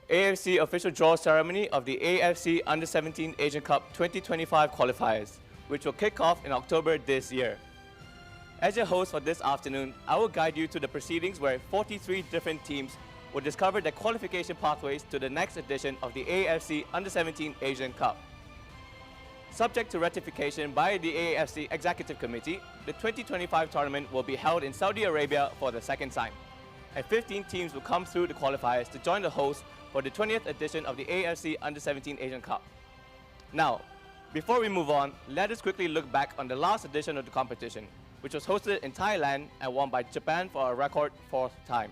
AFC official draw ceremony of the AFC Under-17 Asian Cup 2025 qualifiers, which will kick off in October this year. As your host for this afternoon, I will guide you to the proceedings where 43 different teams will discover their qualification pathways to the next edition of the AFC Under-17 Asian Cup. Subject to ratification by the AFC Executive Committee, the 2025 tournament will be held in Saudi Arabia for the second time, and 15 teams will come through the qualifiers to join the host for the 20th edition of the AFC Under-17 Asian Cup. Now, before we move on, let us quickly look back on the last edition of the competition, which was hosted in Thailand and won by Japan for a record 4th time.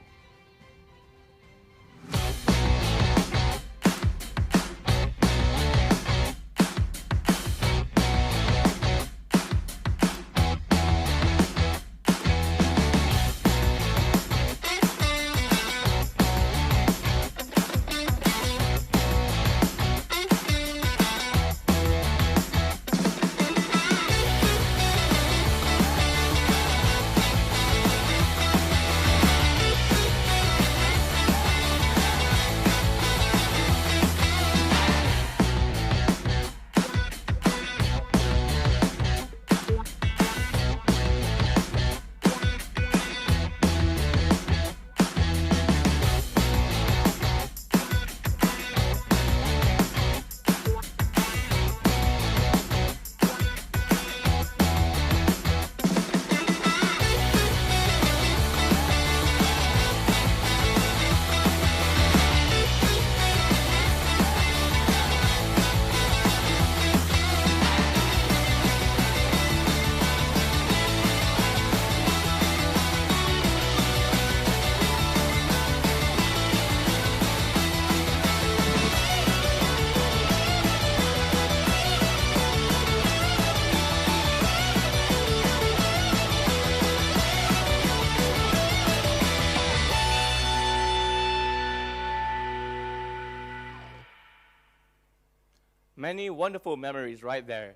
Many wonderful memories right there,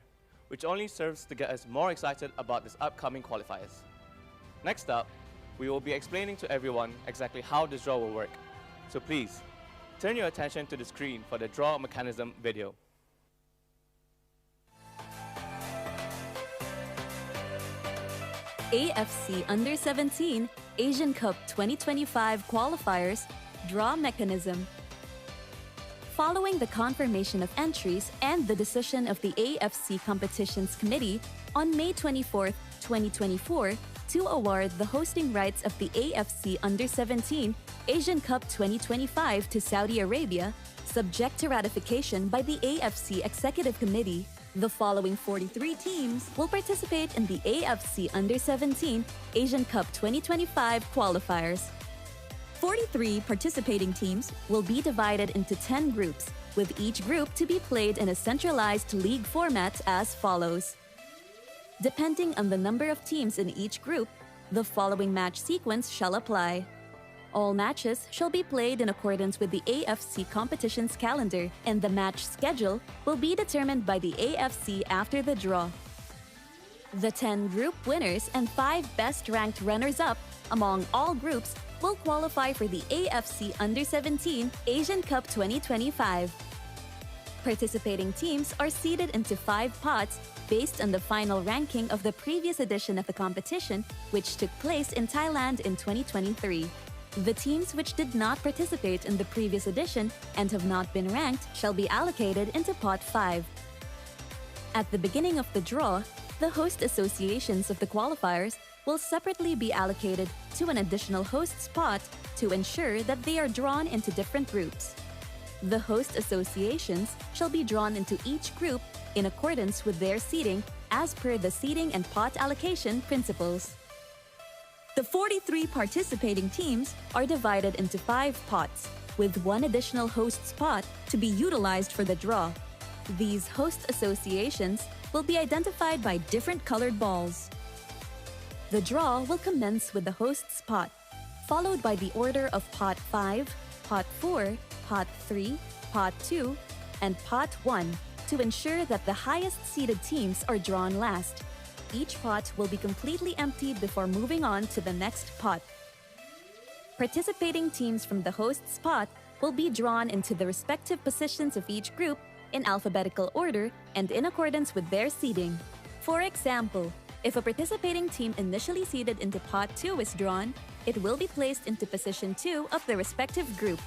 which only serves to get us more excited about this upcoming qualifiers. Next up, we will be explaining to everyone exactly how this draw will work. So please, turn your attention to the screen for the draw mechanism video. AFC Under-17 Asian Cup 2025 qualifiers draw mechanism. Following the confirmation of entries and the decision of the AFC Competitions Committee on May 24, 2024, to award the hosting rights of the AFC Under-17 Asian Cup 2025 to Saudi Arabia, subject to ratification by the AFC Executive Committee, the following 43 teams will participate in the AFC Under-17 Asian Cup 2025 qualifiers. 43 participating teams will be divided into 10 groups, with each group to be played in a centralized league format as follows. Depending on the number of teams in each group, the following match sequence shall apply. All matches shall be played in accordance with the AFC competitions calendar, and the match schedule will be determined by the AFC after the draw. The 10 group winners and 5 best-ranked runners-up among all groups will qualify for the AFC Under-17 Asian Cup 2025. Participating teams are seeded into 5 pots based on the final ranking of the previous edition of the competition, which took place in Thailand in 2023. The teams which did not participate in the previous edition and have not been ranked shall be allocated into Pot 5. At the beginning of the draw, the host associations of the qualifiers will separately be allocated to an additional host spot to ensure that they are drawn into different groups. The host associations shall be drawn into each group in accordance with their seeding as per the seeding and pot allocation principles. The 43 participating teams are divided into 5 pots, with 1 additional host spot to be utilized for the draw. These host associations will be identified by different colored balls. The draw will commence with the host spot, followed by the order of Pot 5, Pot 4, Pot 3, Pot 2, and Pot 1 to ensure that the highest seeded teams are drawn last. Each pot will be completely emptied before moving on to the next pot. Participating teams from the host spot will be drawn into the respective positions of each group in alphabetical order and in accordance with their seeding. For example, if a participating team initially seeded into Pot 2 is drawn, it will be placed into Position 2 of the respective group.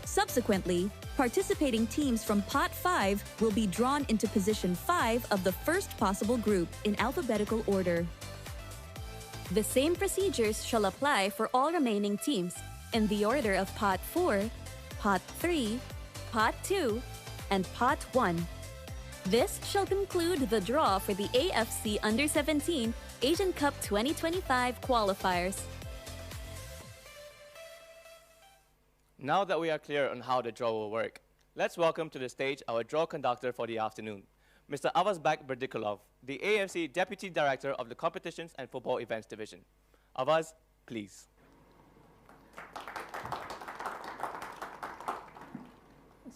Subsequently, participating teams from Pot 5 will be drawn into Position 5 of the first possible group in alphabetical order. The same procedures shall apply for all remaining teams in the order of Pot 4, Pot 3, Pot 2, and Pot 1. This shall conclude the draw for the AFC Under-17 Asian Cup 2025 qualifiers. Now that we are clear on how the draw will work, let's welcome to the stage our draw conductor for the afternoon, Mr. Avazbek Berdikulov, the AFC Deputy Director of the Competitions and Football Events Division. Avaz, please.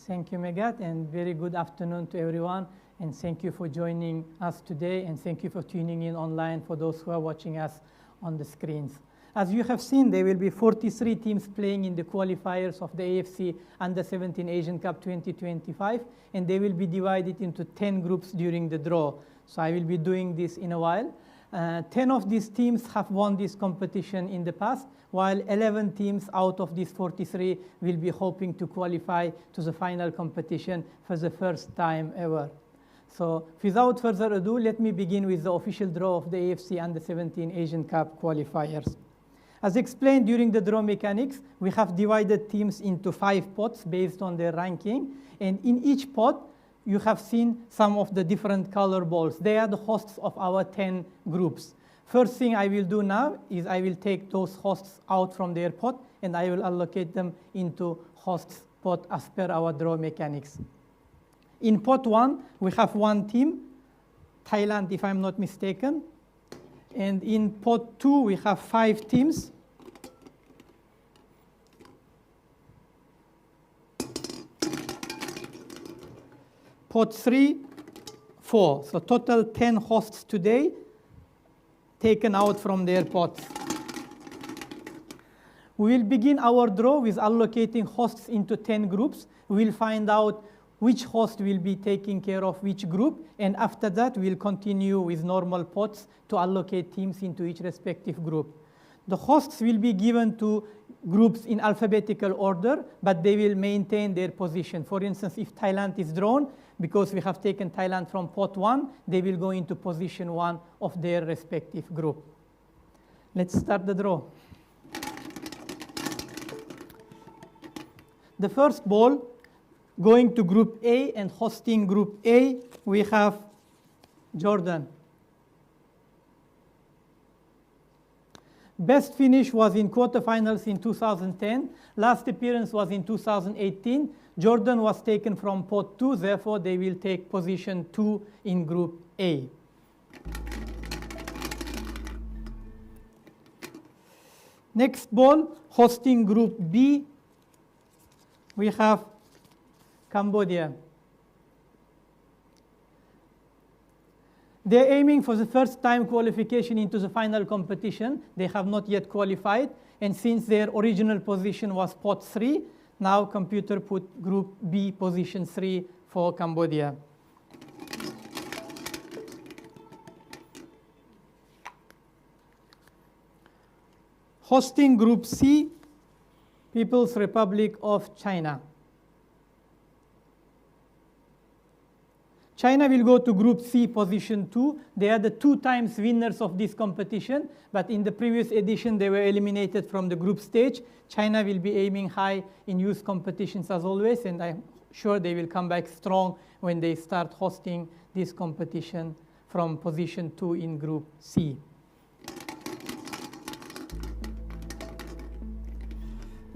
Thank you, Megat, and very good afternoon to everyone. And thank you for joining us today, and thank you for tuning in online for those who are watching us on the screens. As you have seen, there will be 43 teams playing in the qualifiers of the AFC Under-17 Asian Cup 2025, and they will be divided into 10 groups during the draw. So I will be doing this in a while. 10 of these teams have won this competition in the past, while 11 teams out of these 43 will be hoping to qualify to the final competition for the first time ever. So without further ado, let me begin with the official draw of the AFC Under-17 Asian Cup qualifiers. As explained during the draw mechanics, we have divided teams into 5 pots based on their ranking. And in each pot, you have seen some of the different color balls. They are the hosts of our 10 groups. First thing I will do now is I will take those hosts out from their pot, and I will allocate them into hosts pot as per our draw mechanics. In pot 1, we have one team, Thailand, if I'm not mistaken. And in pot 2, we have 5 teams. Pot 3, 4. So total 10 hosts today taken out from their pots. We will begin our draw with allocating hosts into 10 groups. We will find out which host will be taking care of which group, and after that we'll continue with normal pots to allocate teams into each respective group. The hosts will be given to groups in alphabetical order, but they will maintain their position. For instance, if Thailand is drawn, because we have taken Thailand from pot 1, they will go into position 1 of their respective group. Let's start the draw. The first ball going to Group A, and hosting Group A, we have Jordan. Best finish was in quarterfinals in 2010. Last appearance was in 2018. Jordan was taken from pot 2, therefore they will take position 2 in Group A. Next ball, hosting Group B, we have Cambodia. They're aiming for the first time qualification into the final competition. They have not yet qualified. And since their original position was pot 3, now computer put Group B position 3 for Cambodia. Hosting Group C, People's Republic of China. China will go to Group C, position 2. They are the 2 times winners of this competition, but in the previous edition, they were eliminated from the group stage. China will be aiming high in youth competitions as always, and I'm sure they will come back strong when they start hosting this competition from position 2 in Group C.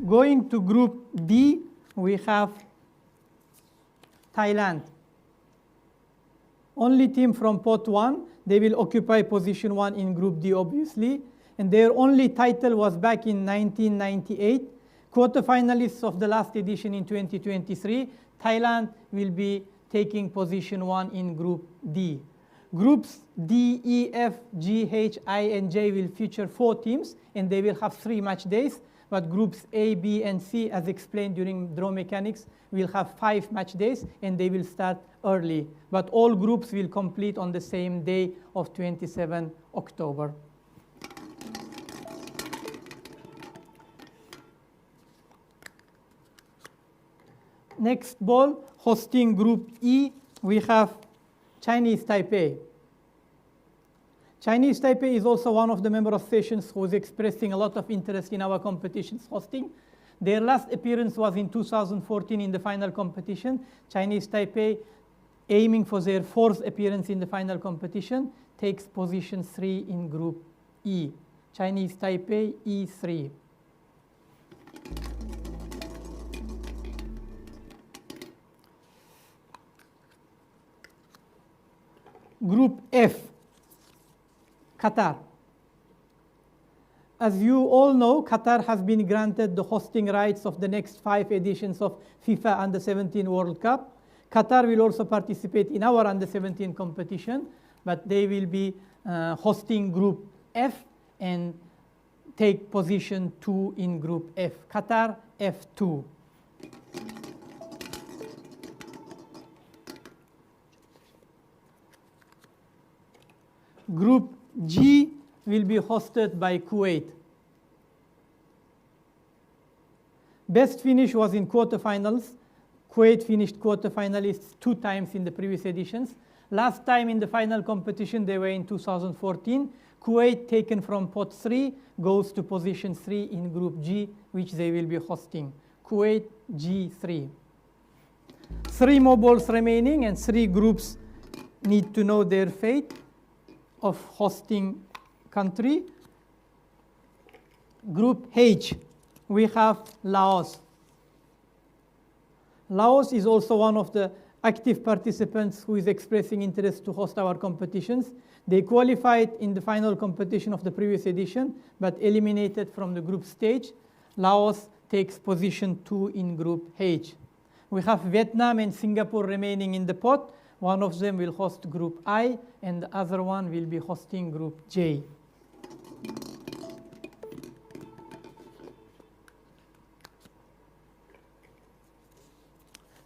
Going to Group D, we have Thailand. Only team from pot 1, they will occupy position 1 in Group D, obviously. And their only title was back in 1998. Quarterfinalists of the last edition in 2023, Thailand will be taking position 1 in Group D. Groups D, E, F, G, H, I, and J will feature 4 teams, and they will have 3 match days. but groups A, B, and C, as explained during draw mechanics, will have 5 match days, and they will start early. But all groups will complete on the same day of 27 October. Next ball, hosting Group E, we have Chinese Taipei. Chinese Taipei is also one of the member associations who is expressing a lot of interest in our competitions hosting. Their last appearance was in 2014 in the final competition. Chinese Taipei, aiming for their 4th appearance in the final competition, takes position 3 in Group E. Chinese Taipei, E3. Group F, Qatar. As you all know, Qatar has been granted the hosting rights of the next 5 editions of FIFA Under-17 World Cup. Qatar will also participate in our Under-17 competition, but they will be hosting Group F and take position 2 in Group F. Qatar, F2. Group G will be hosted by Kuwait. Best finish was in quarterfinals. Kuwait finished quarterfinalists 2 times in the previous editions. Last time in the final competition, they were in 2014. Kuwait, taken from pot 3, goes to position 3 in Group G, which they will be hosting. Kuwait, G3. 3 more balls remaining, and 3 groups need to know their fate of hosting country. Group H, we have Laos. Laos is also one of the active participants who is expressing interest to host our competitions. They qualified in the final competition of the previous edition, but eliminated from the group stage. Laos takes position 2 in Group H. We have Vietnam and Singapore remaining in the pot. One of them will host Group I, and the other one will be hosting Group J.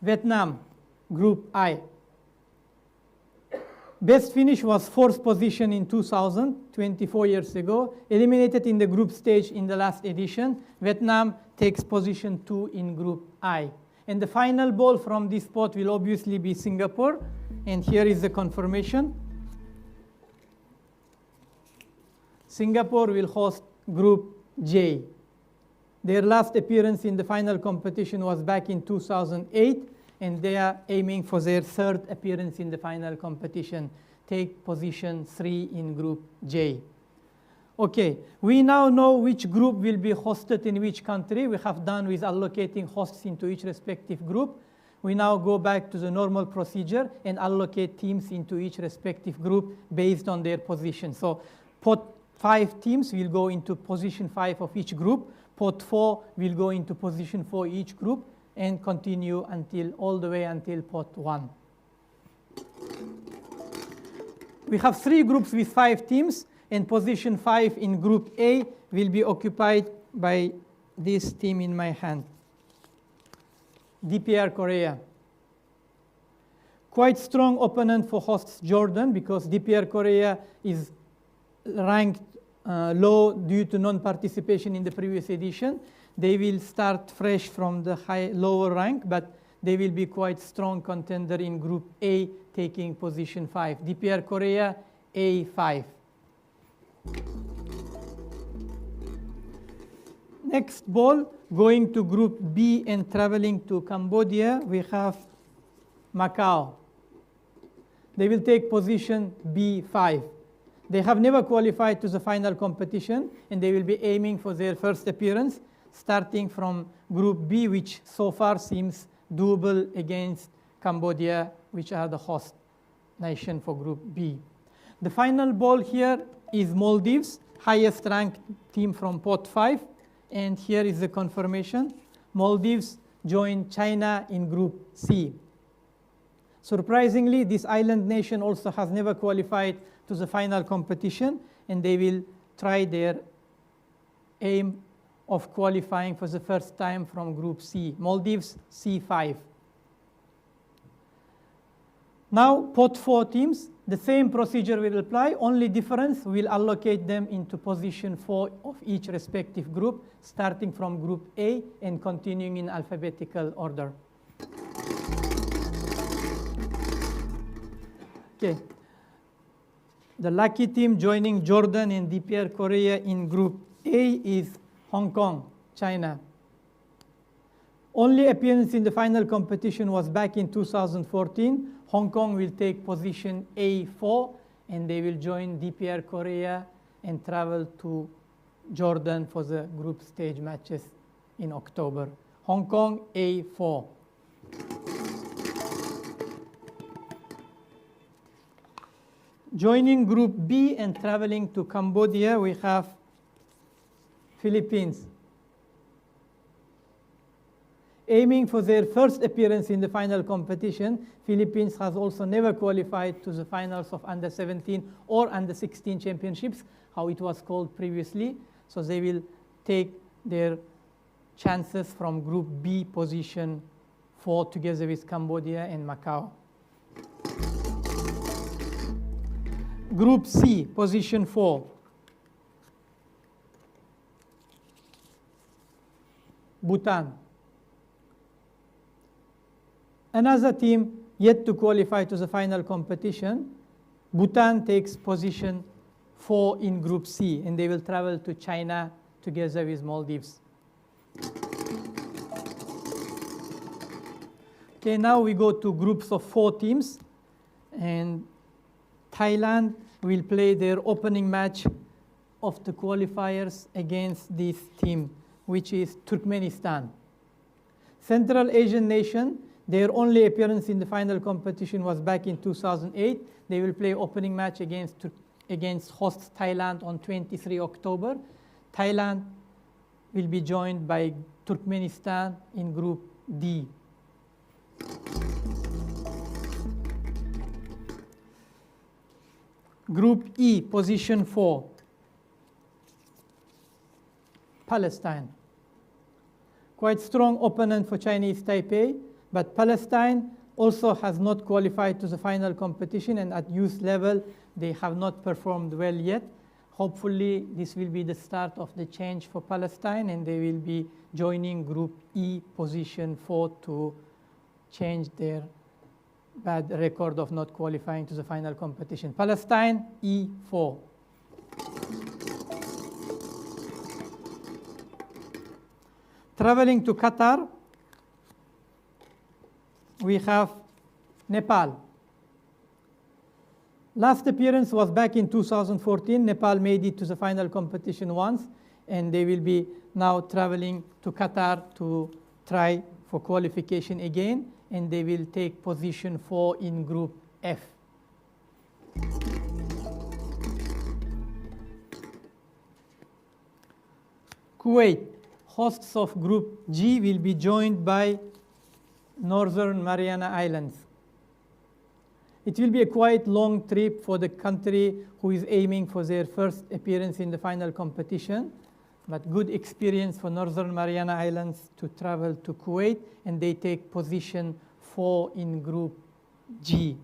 Vietnam, Group I. Best finish was 4th position in 2000, 24 years ago. Eliminated in the group stage in the last edition. Vietnam takes position 2 in Group I. And the final ball from this pot will obviously be Singapore. And here is the confirmation. Singapore will host Group J. Their last appearance in the final competition was back in 2008, and they are aiming for their 3rd appearance in the final competition. Take position 3 in Group J. Okay, we now know which group will be hosted in which country. We have done with allocating hosts into each respective group. We now go back to the normal procedure and allocate teams into each respective group based on their position. So pot 5 teams will go into position 5 of each group. Pot 4 will go into position 4 each group, and continue until all the way until pot 1. We have 3 groups with 5 teams, and position 5 in Group A will be occupied by this team in my hand. DPR Korea. Quite strong opponent for hosts Jordan, because DPR Korea is ranked low due to non-participation in the previous edition. They will start fresh from the lower rank, but they will be quite strong contender in Group A, taking position 5. DPR Korea, A5. Next ball, going to Group B and traveling to Cambodia, we have Macau. They will take position B5. They have never qualified to the final competition, and they will be aiming for their 1st appearance, starting from Group B, which so far seems doable against Cambodia, which are the host nation for Group B. The final ball here is Maldives, highest ranked team from pot 5. And here is the confirmation. Maldives joined China in Group C. Surprisingly, this island nation also has never qualified to the final competition, and they will try their aim of qualifying for the first time from Group C. Maldives, C5. Now, pot 4 teams, the same procedure will apply. Only difference, we'll allocate them into position 4 of each respective group, starting from Group A and continuing in alphabetical order. Okay. The lucky team joining Jordan and DPR Korea in Group A is Hong Kong, China. Only appearance in the final competition was back in 2014. Hong Kong will take position A4 and they will join DPR Korea and travel to Jordan for the group stage matches in October. Hong Kong A4. Joining Group B and traveling to Cambodia, we have Philippines. Aiming for their first appearance in the final competition, Philippines has also never qualified to the finals of Under-17 or Under-16 championships, how it was called previously. So they will take their chances from Group B position 4 together with Cambodia and Macau. Group C, position 4. Bhutan. Another team yet to qualify to the final competition. Bhutan takes position 4 in Group C, and they will travel to China together with Maldives. Okay, now we go to groups of 4 teams, and Thailand will play their opening match of the qualifiers against this team, which is Turkmenistan. Central Asian nation, their only appearance in the final competition was back in 2008. They will play opening match against hosts Thailand on 23 October. Thailand will be joined by Turkmenistan in Group D. Group E, position 4, Palestine. Quite strong opponent for Chinese Taipei, but Palestine also has not qualified to the final competition, and at youth level, they have not performed well yet. Hopefully, this will be the start of the change for Palestine, and they will be joining Group E, position 4, to change their bad record of not qualifying to the final competition. Palestine, E4. Traveling to Qatar, we have Nepal. Last appearance was back in 2014. Nepal made it to the final competition once, and they will be now traveling to Qatar to try for qualification again, and they will take position 4 in Group F. Kuwait, hosts of Group G, will be joined by Northern Mariana Islands. It will be a quite long trip for the country who is aiming for their first appearance in the final competition, but good experience for Northern Mariana Islands to travel to Kuwait, and they take position 4 in Group G.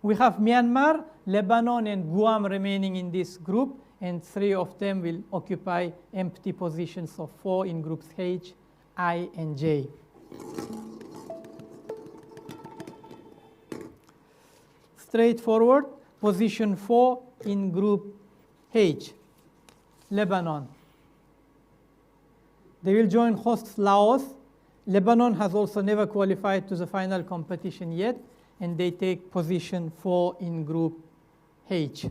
We have Myanmar, Lebanon, and Guam remaining in this group, and 3 of them will occupy empty positions of 4 in Groups H, I, and J. Straightforward, position 4 in Group H, Lebanon. They will join hosts Laos. Lebanon has also never qualified to the final competition yet, and they take position 4 in Group H.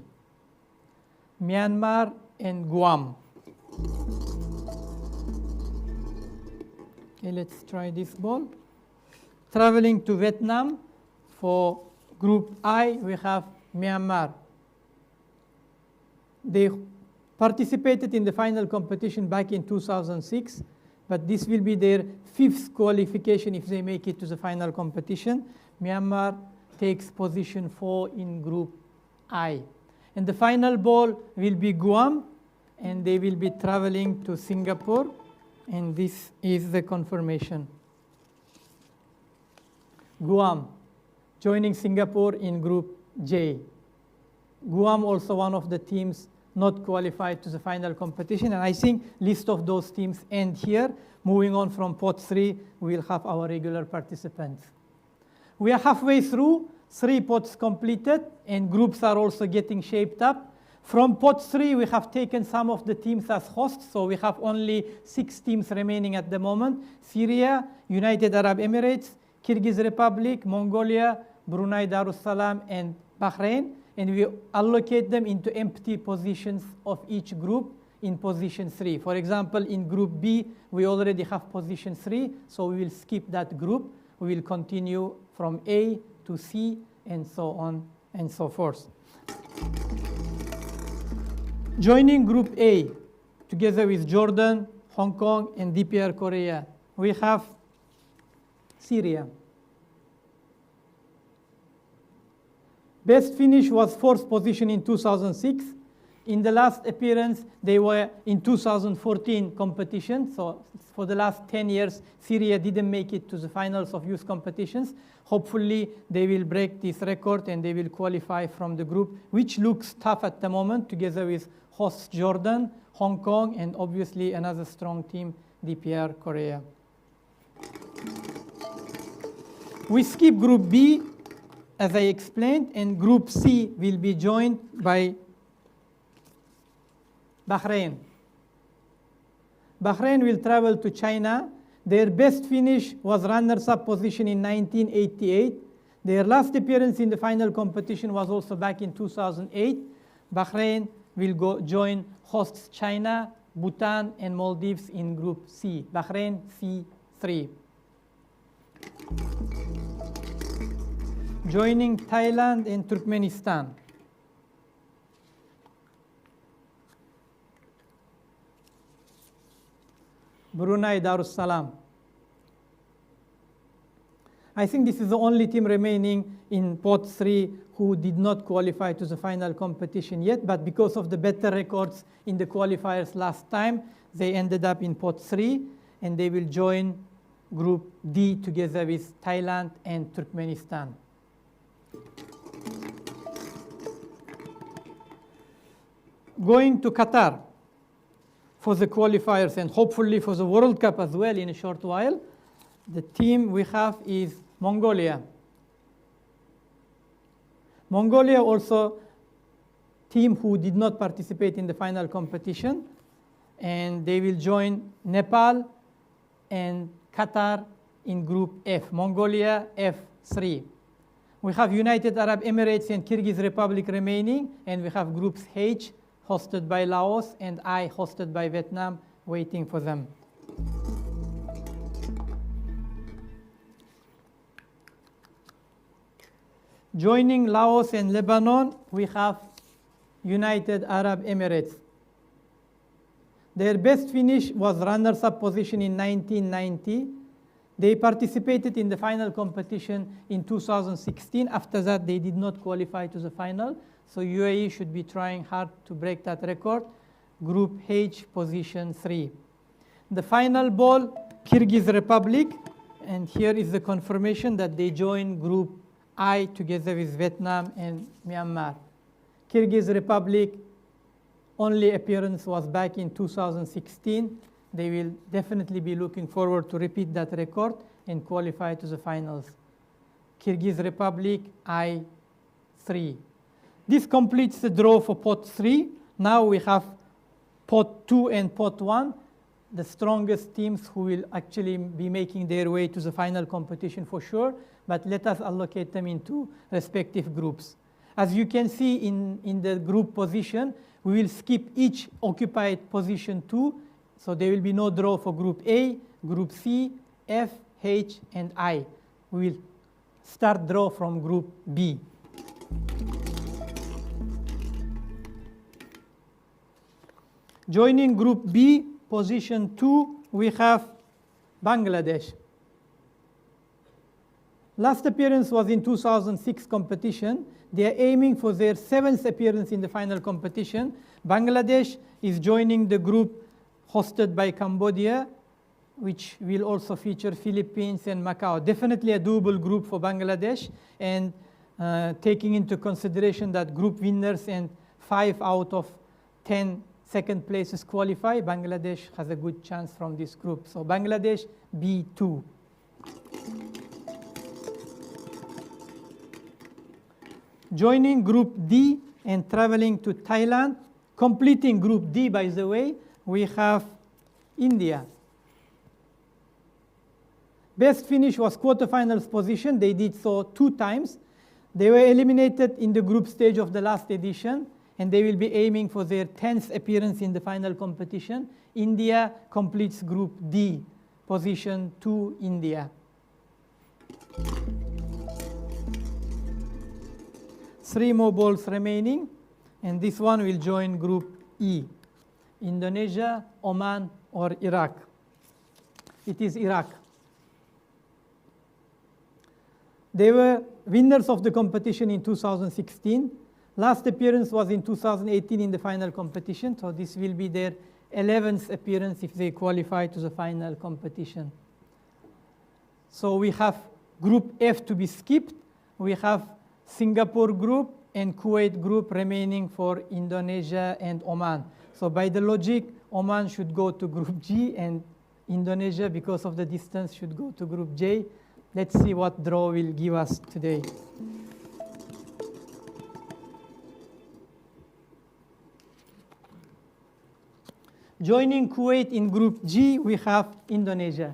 Myanmar and Guam. Okay, let's try this ball. Traveling to Vietnam for Group I, we have Myanmar. They participated in the final competition back in 2006, but this will be their 5th qualification if they make it to the final competition. Myanmar takes position 4 in Group I. And the final ball will be Guam, and they will be traveling to Singapore And this is the confirmation. Guam, joining Singapore in Group J. Guam also one of the teams not qualified to the final competition. And I think list of those teams end here. Moving on from pot 3, we'll have our regular participants. We are halfway through, 3 pots completed, and groups are also getting shaped up. From pot 3, we have taken some of the teams as hosts, so we have only 6 teams remaining at the moment. Syria, United Arab Emirates, Kyrgyz Republic, Mongolia, Brunei Darussalam, and Bahrain. And we allocate them into empty positions of each group in position 3. For example, in group B, we already have position 3, so we will skip that group. We will continue from A to C, and so on and so forth. Joining group A, together with Jordan, Hong Kong, and DPR Korea, we have Syria. Best finish was 4th position in 2006. In the last appearance, they were in 2014 competition. So for the last 10 years, Syria didn't make it to the finals of youth competitions. Hopefully, they will break this record and they will qualify from the group, which looks tough at the moment, together with hosts Jordan, Hong Kong, and obviously another strong team, DPR Korea. We skip group B, as I explained, and group C will be joined by Bahrain. Bahrain will travel to China. Their best finish was runners-up position in 1988. Their last appearance in the final competition was also back in 2008. Bahrain will join hosts China, Bhutan, and Maldives in Group C. Bahrain C3. Joining Thailand and Turkmenistan. Brunei Darussalam. I think this is the only team remaining in pot 3 who did not qualify to the final competition yet, but because of the better records in the qualifiers last time, they ended up in pot 3, and they will join Group D together with Thailand and Turkmenistan. Going to Qatar for the qualifiers and hopefully for the World Cup as well in a short while. The team we have is Mongolia. Mongolia also team who did not participate in the final competition, and they will join Nepal and Qatar in Group F, Mongolia F3. We have United Arab Emirates and Kyrgyz Republic remaining, and we have Groups H, hosted by Laos, and I, hosted by Vietnam, waiting for them. Joining Laos and Lebanon, we have United Arab Emirates. Their best finish was runners-up position in 1990. They participated in the final competition in 2016. After that, they did not qualify to the final. So UAE should be trying hard to break that record. Group H, position 3. The final ball, Kyrgyz Republic. And here is the confirmation that they joined Group I together with Vietnam and Myanmar. Kyrgyz Republic only appearance was back in 2016. They will definitely be looking forward to repeat that record and qualify to the finals. Kyrgyz Republic I3. This completes the draw for pot 3. Now we have pot 2 and pot 1, the strongest teams who will actually be making their way to the final competition for sure, but let us allocate them into respective groups. As you can see in the group position, we will skip each occupied position 2, so there will be no draw for Group A, Group C, F, H, and I. We will start draw from Group B. Joining Group B, position 2, we have Bangladesh. Last appearance was in 2006 competition. They are aiming for their 7th appearance in the final competition. Bangladesh is joining the group hosted by Cambodia, which will also feature Philippines and Macau. Definitely a doable group for Bangladesh, and taking into consideration that group winners and 5 out of 10 second places qualify, Bangladesh has a good chance from this group. So Bangladesh B2. Joining Group D and traveling to Thailand, completing Group D, by the way, we have India. Best finish was quarterfinals position. They did so 2 times. They were eliminated in the group stage of the last edition, and they will be aiming for their 10th appearance in the final competition. India completes Group D, position 2, India. 3 more balls remaining, and this one will join Group E, Indonesia, Oman, or Iraq. It is Iraq. They were winners of the competition in 2016. Last appearance was in 2018 in the final competition, so this will be their 11th appearance if they qualify to the final competition. So we have Group F to be skipped. We have Singapore group and Kuwait group remaining for Indonesia and Oman. So by the logic, Oman should go to Group G, and Indonesia, because of the distance, should go to Group J. Let's see what draw will give us today. Joining Kuwait in Group G, we have Indonesia.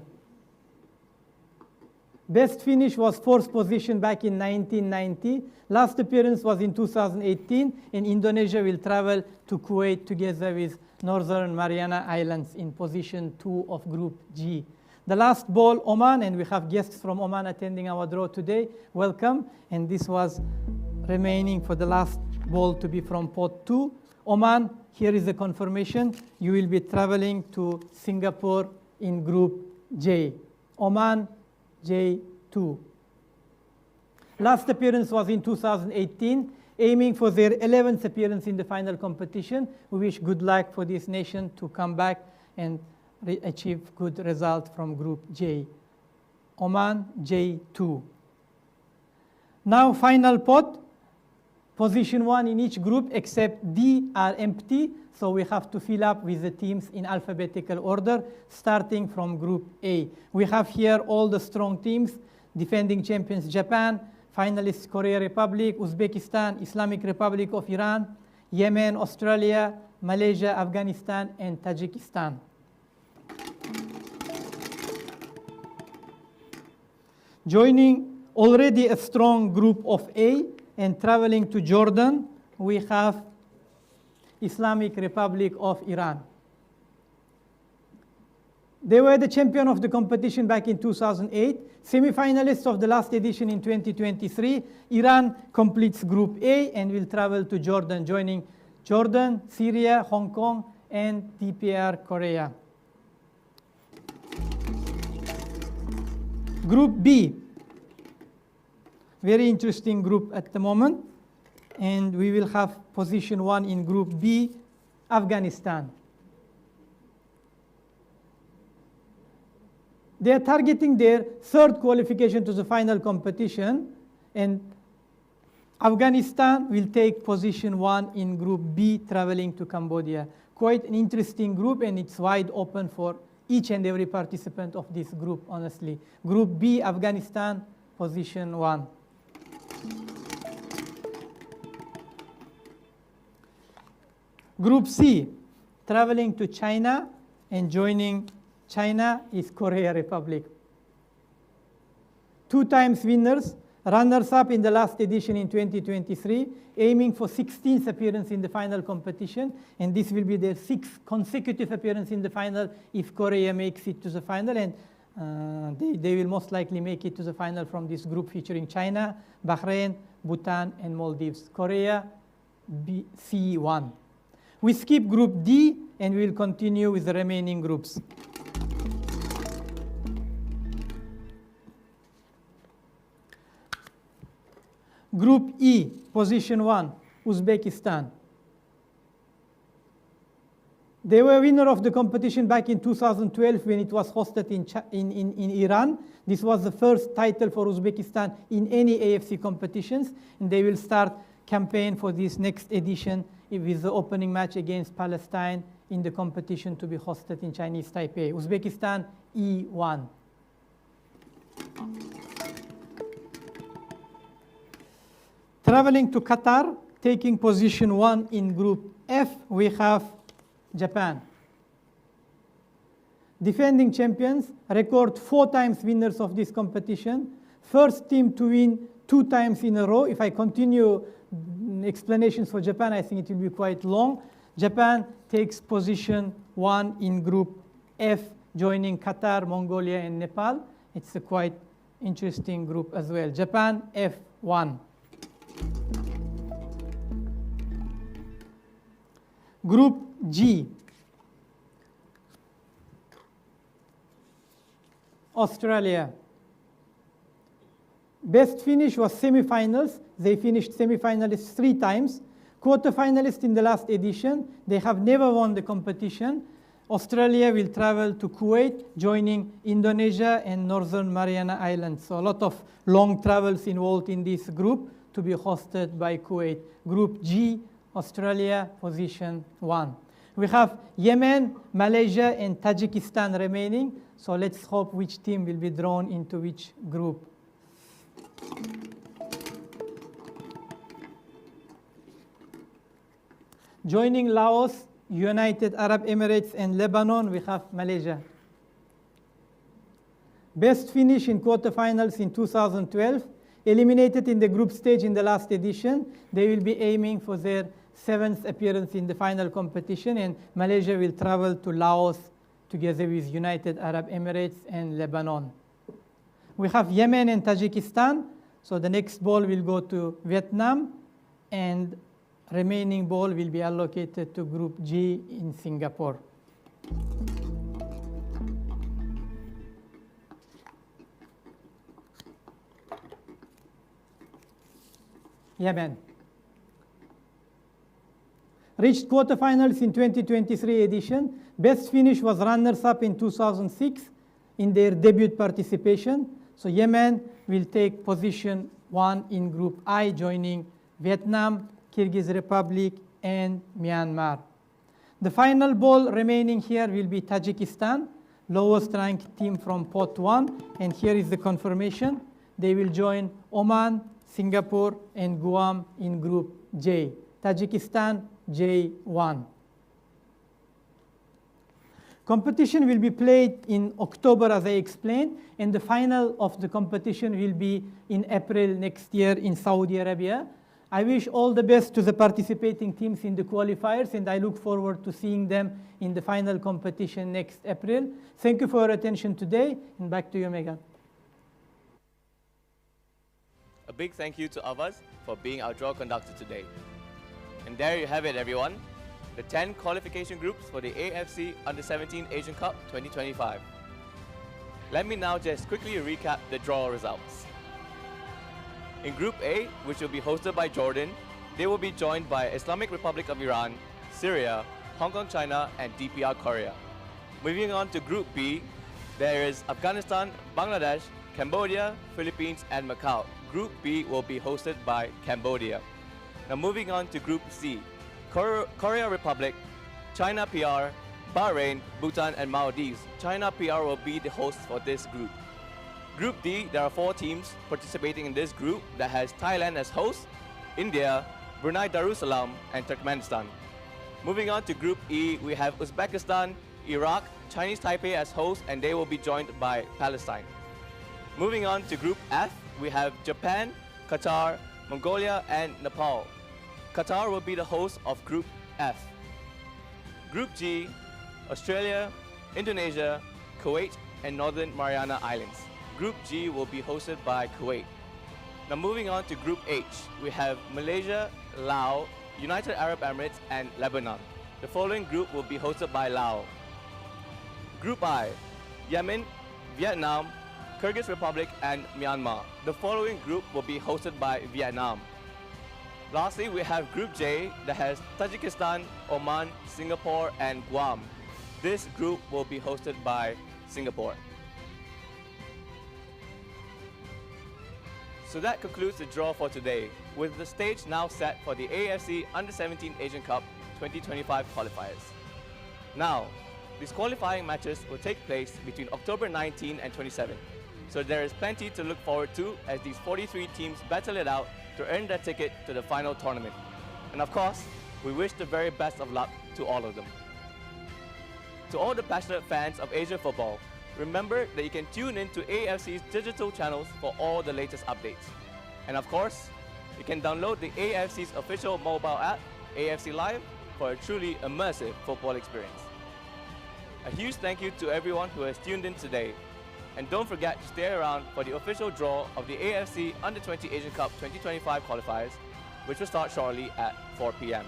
Best finish was 4th position back in 1990. Last appearance was in 2018, and Indonesia will travel to Kuwait together with Northern Mariana Islands in position 2 of Group G. The last ball, Oman, and we have guests from Oman attending our draw today. Welcome. And this was remaining for the last ball to be from pot 2. Oman, here is the confirmation. You will be traveling to Singapore in Group J. Oman, J2. Last appearance was in 2018, aiming for their 11th appearance in the final competition. We wish good luck for this nation to come back and achieve good result from Group J. Oman, J2. Now final pot. Position 1 in each group except D are empty, so we have to fill up with the teams in alphabetical order, starting from Group A. We have here all the strong teams: defending champions Japan, finalists Korea Republic, Uzbekistan, Islamic Republic of Iran, Yemen, Australia, Malaysia, Afghanistan, and Tajikistan. Joining already a strong Group of A and traveling to Jordan, we have Islamic Republic of Iran. They were the champion of the competition back in 2008, semi-finalists of the last edition in 2023. Iran completes Group A and will travel to Jordan, joining Jordan, Syria, Hong Kong, and DPR Korea. Group B. Very interesting group at the moment, and we will have position 1 in Group B, Afghanistan. They are targeting their 3rd qualification to the final competition, and Afghanistan will take position 1 in Group B, traveling to Cambodia. Quite an interesting group, and it's wide open for each and every participant of this group, honestly. Group B, Afghanistan, position 1. Group C, traveling to China, and joining China is Korea Republic. 2 times winners, runners-up in the last edition in 2023, aiming for 16th appearance in the final competition, and this will be their 6th consecutive appearance in the final if Korea makes it to the final, and they will most likely make it to the final from this group featuring China, Bahrain, Bhutan, and Maldives. Korea, C1. We skip Group D, and we will continue with the remaining groups. Group E, position 1, Uzbekistan. They were winner of the competition back in 2012 when it was hosted in Iran. This was the first title for Uzbekistan in any AFC competitions, and they will start campaign for this next edition with the opening match against Palestine in the competition to be hosted in Chinese Taipei. Uzbekistan E1. Traveling to Qatar, taking position 1 in Group F, we have Japan. Defending champions, record 4 times winners of this competition. First team to win 2 times in a row. If I continue explanations for Japan, I think it will be quite long. Japan takes position 1 in Group F, joining Qatar, Mongolia, and Nepal. It's a quite interesting group as well. Japan F1. Group G. Australia. Best finish was semifinals. They finished semifinalists 3 times. Quarterfinalists in the last edition. They have never won the competition. Australia will travel to Kuwait, joining Indonesia and Northern Mariana Islands. So a lot of long travels involved in this group to be hosted by Kuwait. Group G, Australia, position 1. We have Yemen, Malaysia, and Tajikistan remaining. So let's hope which team will be drawn into which group. Joining Laos, United Arab Emirates, and Lebanon, we have Malaysia. Best finish in quarterfinals in 2012. Eliminated in the group stage in the last edition. They will be aiming for their 7th appearance in the final competition, and Malaysia will travel to Laos together with United Arab Emirates and Lebanon. We have Yemen and Tajikistan. So the next ball will go to Vietnam, and remaining ball will be allocated to Group G in Singapore. Yemen. Reached quarterfinals in 2023 edition. Best finish was runners-up in 2006 in their debut participation. So Yemen will take position 1 in Group I, joining Vietnam, Kyrgyz Republic, and Myanmar. The final ball remaining here will be Tajikistan, lowest ranked team from pot 1. And here is the confirmation. They will join Oman, Singapore, and Guam in Group J. Tajikistan J1. Competition will be played in October, as I explained, and the final of the competition will be in April next year in Saudi Arabia. I wish all the best to the participating teams in the qualifiers, and I look forward to seeing them in the final competition next April. Thank you for your attention today, and back to you, Megan. A big thank you to Avaz for being our draw conductor today. And there you have it, everyone. The 10 qualification groups for the AFC Under-17 Asian Cup 2025. Let me now just quickly recap the draw results. In Group A, which will be hosted by Jordan, they will be joined by Islamic Republic of Iran, Syria, Hong Kong, China, and DPR Korea. Moving on to Group B, there is Afghanistan, Bangladesh, Cambodia, Philippines, and Macau. Group B will be hosted by Cambodia. Now moving on to Group C, Korea Republic, China PR, Bahrain, Bhutan, and Maldives. China PR will be the host for this group. Group D, there are 4 teams participating in this group that has Thailand as host, India, Brunei Darussalam, and Turkmenistan. Moving on to Group E, we have Uzbekistan, Iraq, Chinese Taipei as host, and they will be joined by Palestine. Moving on to Group F, we have Japan, Qatar, Mongolia, and Nepal. Qatar will be the host of Group F. Group G, Australia, Indonesia, Kuwait, and Northern Mariana Islands. Group G will be hosted by Kuwait. Now moving on to Group H, we have Malaysia, Laos, United Arab Emirates, and Lebanon. The following group will be hosted by Laos. Group I, Yemen, Vietnam, Kyrgyz Republic, and Myanmar. The following group will be hosted by Vietnam. Lastly, we have Group J that has Tajikistan, Oman, Singapore, and Guam. This group will be hosted by Singapore. So that concludes the draw for today, with the stage now set for the AFC Under-17 Asian Cup 2025 qualifiers. Now, these qualifying matches will take place between October 19 and 27, so there is plenty to look forward to as these 43 teams battle it out to earn their ticket to the final tournament. And of course, we wish the very best of luck to all of them. To all the passionate fans of Asian football, remember that you can tune in to AFC's digital channels for all the latest updates. And of course, you can download the AFC's official mobile app, AFC Live, for a truly immersive football experience. A huge thank you to everyone who has tuned in today. And don't forget to stay around for the official draw of the AFC Under-20 Asian Cup 2025 qualifiers, which will start shortly at 4 p.m.